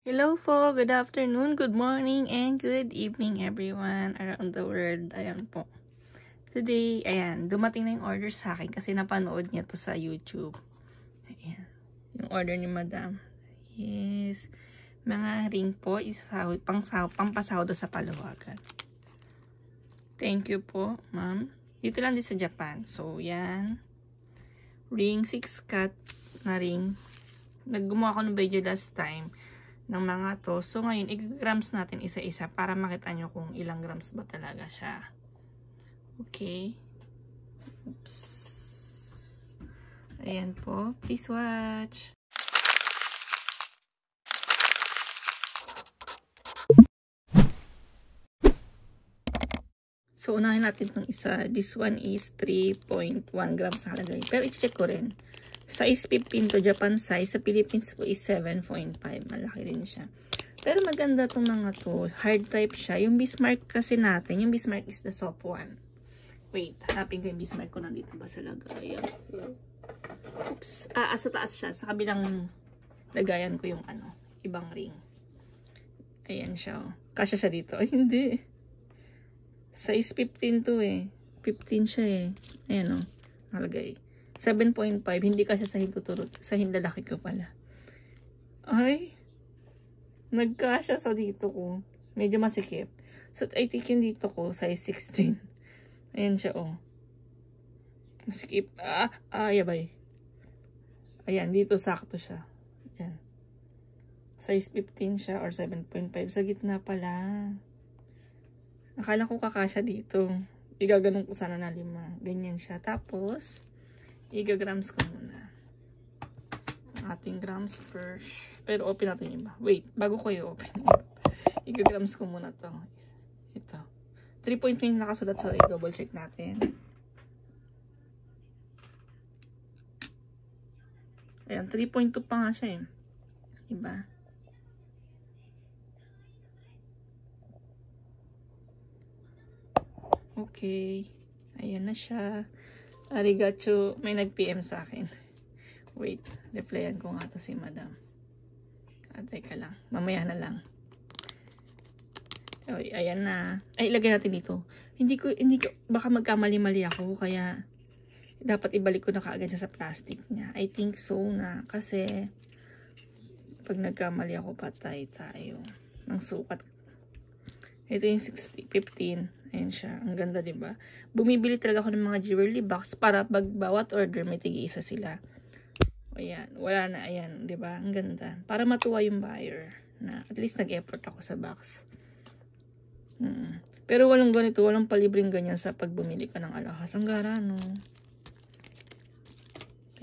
Hello po, good afternoon, good morning, and good evening everyone around the world. Ayan po. Today, ayan, dumating na yung order sa akin kasi napanood niya to sa YouTube. Ayan, yung order ni Madam. Yes, mga ring po, pampasahod sa paluwagan. Thank you po, ma'am. Dito lang din sa Japan. So, yan. Ring 6 cut na ring. Naggumawa ko ng video last time ng mga to. So, ngayon, i-grams natin isa-isa para makita nyo kung ilang grams ba talaga siya. Okay. Oops. Ayan po. Please watch. So, unahin natin itong isa. This one is 3.1 grams nakalagay. Pero i-check ko rin. Size 15 to Japan size. Sa Philippines po is 7.5. Malaki rin siya. Pero maganda itong mga to. Hard type siya. Yung Bismarck kasi natin. Yung Bismarck is the soft one. Wait. Hanapin ko yung Bismarck ko. Nandito ba sa lagayan? Oops. Sa taas siya. Sa kabilang lagayan ko yung ibang ring. Ayan siya. Kasya siya dito. Ay, hindi. Size 15 to eh. 15 siya eh. Ayan Nalagay. 7.5, hindi kasi sa hintuturot. Sa hinlalaki ko pala. Ay, nagkasya sa dito ko. Medyo masikip. So, I think yung dito ko, size 16. Ayan siya, Masikip. Yabay. Ayan, dito sakto siya. Ayan. Size 15 siya or 7.5. Sa gitna pala. Akala ko kakasya dito. Igaganon ko sana na 5. Ganyan siya. Tapos, i-grams ko muna. Ating grams first. Pero open natin yung iba. Wait, bago ko i-open. I-grams ko muna to. Ito. 3.9 nakasulat. So, i-double check natin. Ayan, 3.2 pa nga siya eh. Diba? Okay. Ayan na siya. Arigato, may nag-PM sa akin. Wait, replyan ko nga to si Madam. Teka lang, mamaya na lang. Okay, ayan na. Ay, ilagay natin dito. Hindi ko, baka magkamali-mali ako, kaya dapat ibalik ko na kaagad siya sa plastic niya. I think so na, kasi pag nagkamali ako, patay tayo ng sukat. Ito yung 15. Ayan siya. Ang ganda, diba? Bumibili talaga ako ng mga jewelry box para pag bawat order may tig-isa sila. Ayan. Wala na. Ayan. Diba? Ang ganda. Para matuwa yung buyer na at least nag-effort ako sa box. Pero walang ganito. Walang palibreng ganyan sa pag bumili ka ng alahas. Ang gara, no?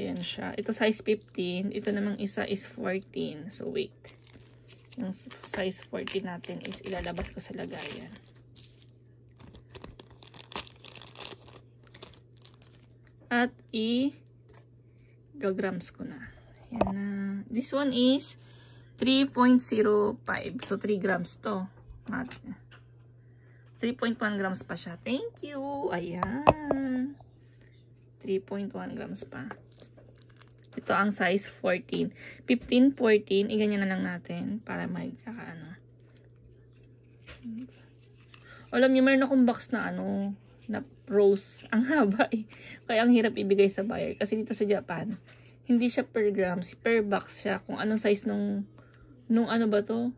Ayan siya. Ito size 15. Ito namang isa is 14. So, wait. Yung size 14 natin is ilalabas ko sa lagayan. At i-grams ko na. Yan na. This one is 3.05. So, 3 grams to. 3.1 grams pa siya. Thank you. Ayan. 3.1 grams pa. Ito ang size 14. 15, 14. Iganyan na lang natin para magkakaano. Alam niyo, meron akong box na na rose. Ang haba eh. Kaya ang hirap ibigay sa buyer. Kasi dito sa Japan, hindi siya per grams. Per box siya. Kung anong size nung ano ba to?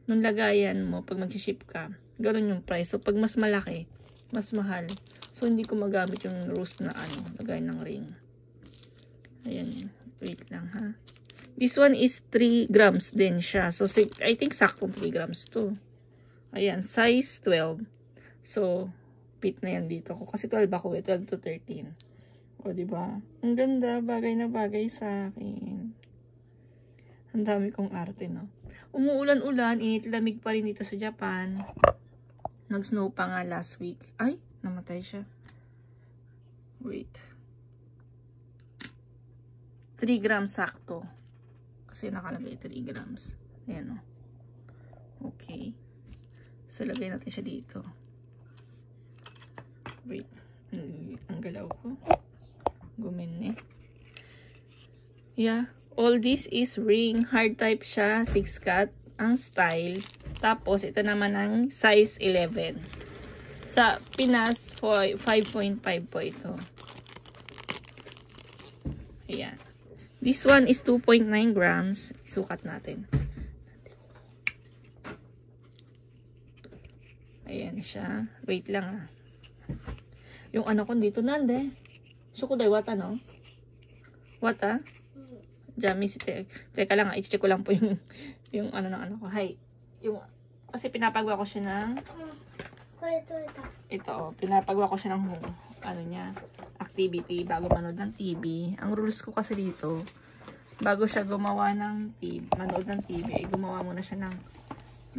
Nung lagayan mo pag mag-ship ka. Ganoon yung price. So, pag mas malaki, mas mahal. So, hindi ko magamit yung rose na lagayan ng ring. Ayan. Wait lang ha. This one is 3 grams din siya. So, I think saktong 3 grams to. Ayan. Size 12. So, fit na yan dito ko. Kasi 12 ako 12 to 13. O, diba? Ang ganda. Bagay na bagay sa akin. Ang dami kong arte, no? Umuulan-ulan. Lamig pa rin dito sa Japan. Nag-snow pa nga last week. Ay, namatay siya. Wait. 3 grams sakto. Kasi nakalagay 3 grams. Ayan, Okay. So, lagay natin siya dito. Wait. Ang galaw ko. Gumini. Yeah. all this is ring. Hard type siya. 6 cut ang style. Tapos, ito naman ang size 11. Sa Pinas, 5.5 po ito. Ayan. This one is 2.9 grams. Isukat natin. Ayan siya. Wait lang ah. Yung ano ko dito nande. Sukuday wata no? Wata? Jami si teka lang ah. I-check ko lang po yung ano ng ano ko. Hay. Yung kasi pinapagawa ko siya ng ito oh, pinapagawa ko siya ng ano niya, activity bago manood ng TV. Ang rules ko kasi dito, bago siya gumawa ng TV, manood ng TV, gumawa muna siya ng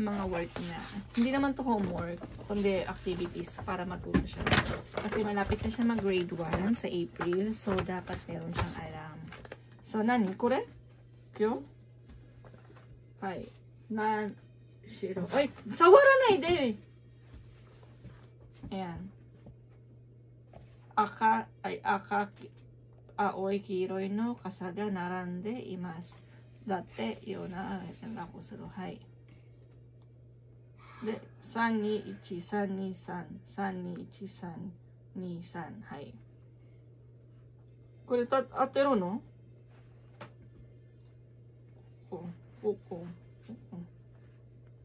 mga work niya. Hindi naman to homework, kundi activities para matuto siya. Kasi malapit na siya mag-grade 1 sa April, so dapat meron siyang alam. So, nani? Kore? Kyo? Hai. Na, shiro. Ay, sawara na ide! Ayan. Aoi kiroi no kasaga narande imasu. Datte yona senraku suru. Hai. De, 321332323。はい。これ合ってるの？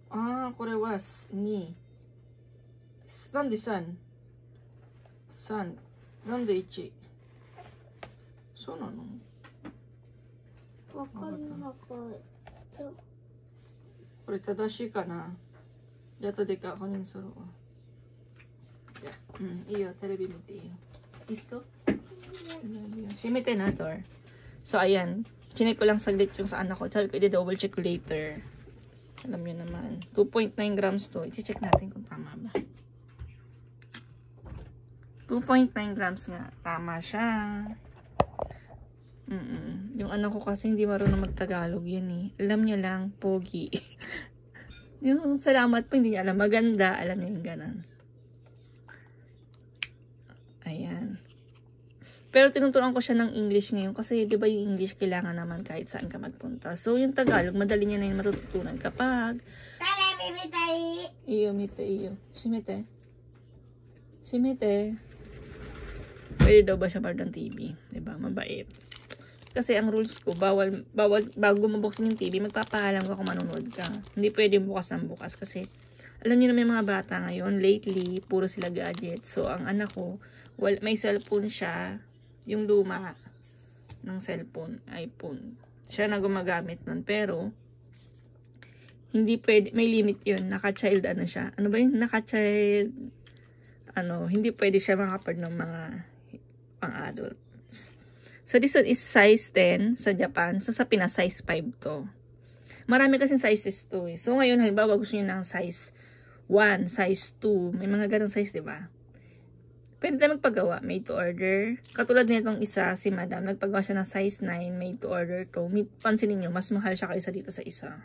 ああ、これは2。なんで 3？ 3。なんで1？ そうなの？わかんなかった。これ正しいかな？じゃあ後で確認するわ。じゃあ、いいよ。テレビ見ていいよ。Listo? Simite na, Tor. So, ayan. Chinek ko lang saglit yung sa anak ko. Sabi ko, i-double check later. Alam nyo naman. 2.9 grams to. I-check natin kung tama ba. 2.9 grams nga. Tama siya. Yung anak ko kasi hindi marunong mag-Tagalog yan eh. Alam niya lang, pogi. Yung salamat po, hindi niya alam. Maganda. Alam niya yung ganon. Ayan. Pero tinuturuan ko siya ng English ngayon kasi di ba yung English kailangan naman kahit saan ka magpunta. So yung Tagalog, madali niya na yung matututunan kapag iyo, mite, iyo. Shimite. Shimite. Pwede daw ba siya manood ng TV? Diba? Mabait. Kasi ang rules ko, bawal bago mabuksan yung TV, magpapaalam ka kung manonood ka. Hindi pwede bukas ng bukas kasi alam niyo na may mga bata ngayon, lately, puro sila gadget. So, ang anak ko, may cellphone siya, yung luma ng cellphone, iPhone. Siya na gumagamit nun. Pero, hindi pwede, may limit yun. Naka-child, ano siya. Ano ba yun? Naka-child, hindi pwede siya makapag ng mga pang-adult. So, this one is size 10 sa Japan. So, sa Pinas, size 5 to. Marami kasing sizes to eh. So, ngayon, halimbawa, gusto nyo ng size 1, size 2. May mga ganong size, diba? Pwede tayo magpagawa. Made to order. Katulad nitong isa, si Madam, nagpagawa siya ng size 9. Made to order to. Pansinin nyo, mas mahal siya kaysa dito sa isa.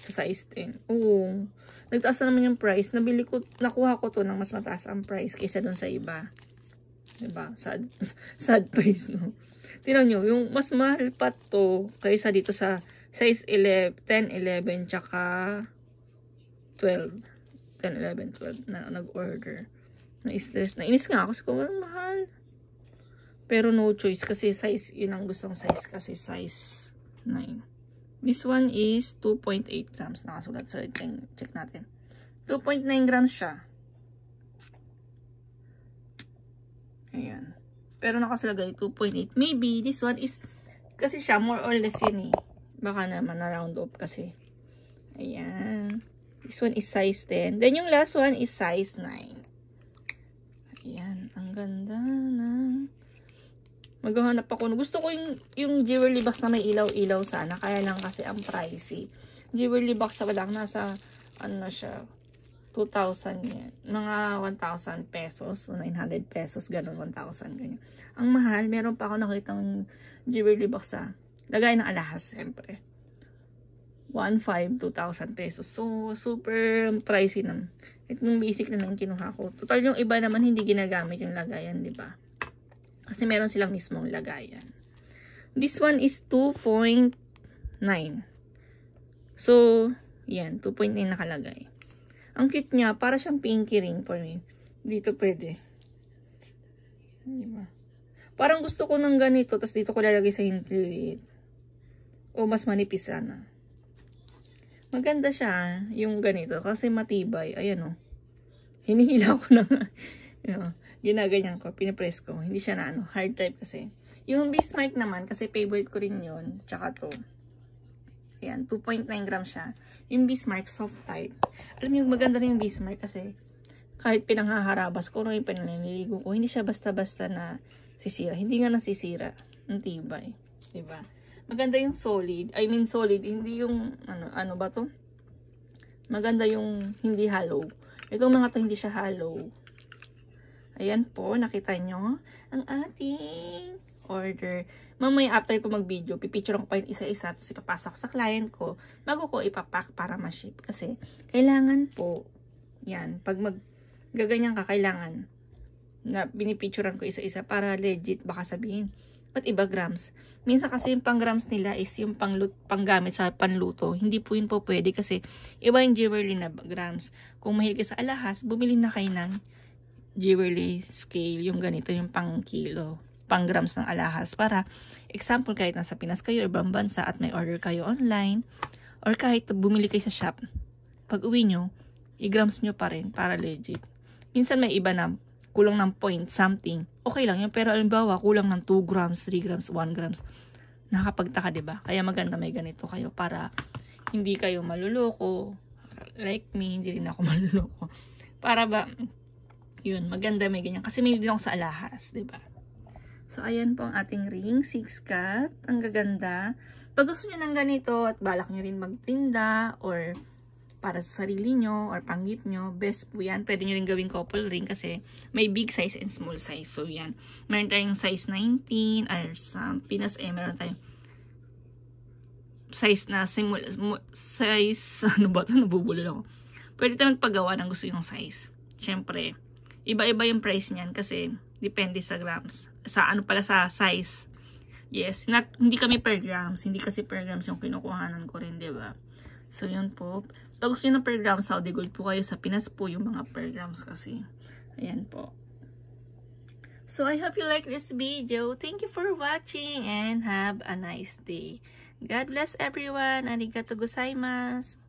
Sa size 10. Oo. Nagtaas na naman yung price. Nakuha ko to ng mas mataas ang price kaysa dun sa iba. Diba? Sad price, no? Tingnan nyo, yung mas mahal pa to kaysa dito sa size 10, 11, tsaka 12. 10, 11, 12 na nag-order. Na-stress. Nainis nga ako kasi kung mahal. Pero no choice kasi size, yun ang gustong size kasi size 9. This one is 2.8 grams. Nakasulat sa check natin. 2.9 grams siya. Ayan. Pero nakasulagay 2.8. Maybe this one is, kasi siya more or less yun eh. Baka naman na-round up kasi. Ayan. This one is size 10. Then yung last one is size 9. Ayan. Ang ganda ng... Maghahanap ako. Gusto ko yung jewelry box na may ilaw-ilaw sana. Kaya lang kasi ang pricey. Jewelry box sa walang nasa, ano na siya, 2,000 yan. Mga 1,000 pesos. O 900 pesos. Ganun, 1,000. Ganyan. Ang mahal, meron pa ako nakitang jewelry box sa lagay ng alahas, siyempre. 1,500, 2,000 pesos. So, super pricey naman. Itong basic na lang kinuha ko. Total yung iba naman hindi ginagamit yung lagayan, di ba? Kasi meron silang mismong lagayan. This one is 2.9. So, yan. 2.9 nakalagay. Ang cute niya. Para siyang pinky ring for me. Dito pwede. Diba? Parang gusto ko ng ganito. Tapos dito ko lalagay sa hintil. O mas manipis sana. Maganda siya. Yung ganito. Kasi matibay. Ayan o. Hinihila ko na nga. Ginaganyan ko. Pinapress ko. Hindi siya na hard type kasi. Yung Bismarck naman, kasi favorite ko rin yun. Tsaka to. Ayan, 2.9 grams siya. Yung Bismarck, soft type. Alam niyo, maganda rin yung Bismarck kasi kahit pinanghaharabas ko, yung pinaniligo ko, hindi siya basta-basta na sisira. Hindi nga nasisira. Ang tibay. Diba? Maganda yung solid. I mean solid, hindi yung, ano ba to? Maganda yung hindi hollow. Itong mga to, hindi siya hollow. Ayan po, nakita nyo ang ating order. Mamaya after ko mag-video, pipicture ko pa yung isa-isa, tapos ipapasok sa client ko, bago ko ipapack para ma-ship. Kasi, kailangan po, yan, pag gaganyan ka, kailangan na binipicturean ko isa-isa para legit, baka sabihin, ba't iba grams? Minsan kasi yung pang-grams nila is yung panggamit sa panluto. Hindi po yun po pwede kasi iba yung jewelry na grams. Kung mahilig ka sa alahas, bumili na kayo ng jewelry scale, yung ganito, yung pang-kilo. Pang-grams ng alahas para, example, kahit nasa Pinas kayo or ibang bansa at may order kayo online or kahit bumili kayo sa shop, pag uwi nyo, i-grams nyo pa rin para legit. Minsan may iba na kulang ng point something, okay lang yun, pero alimbawa kulang ng 2 grams, 3 grams, 1 grams, nakakapagtaka, diba? Kaya maganda may ganito kayo para hindi kayo maluloko, like me, hindi rin ako maluloko, para ba, yun, maganda may ganyan, kasi may din ako sa alahas, diba? So, ayan po ang ating ring, 6 cat. Ang gaganda. Pag gusto nyo ng ganito at balak nyo rin magtinda or para sa sarili nyo or panggip nyo, best po yan. Pwede nyo rin gawing couple ring kasi may big size and small size. So, yan. Meron tayong size 19 or sa Pinas meron tayong size na size, ano ba ito? Nabubulol ako. Pwede tayo magpagawa ng gusto yung size. Siyempre, iba-iba yung price niyan kasi depende sa grams. Sa size. Yes, hindi kami per grams. Hindi kasi per grams yung kinukuhanan ko rin, diba? So, yun po. Pag gusto nyo ng per grams, Saudi Gold po kayo. Sa Pinas po yung mga per grams kasi. Ayan po. So, I hope you like this video. Thank you for watching and have a nice day. God bless everyone. Arigatou gozaimasu.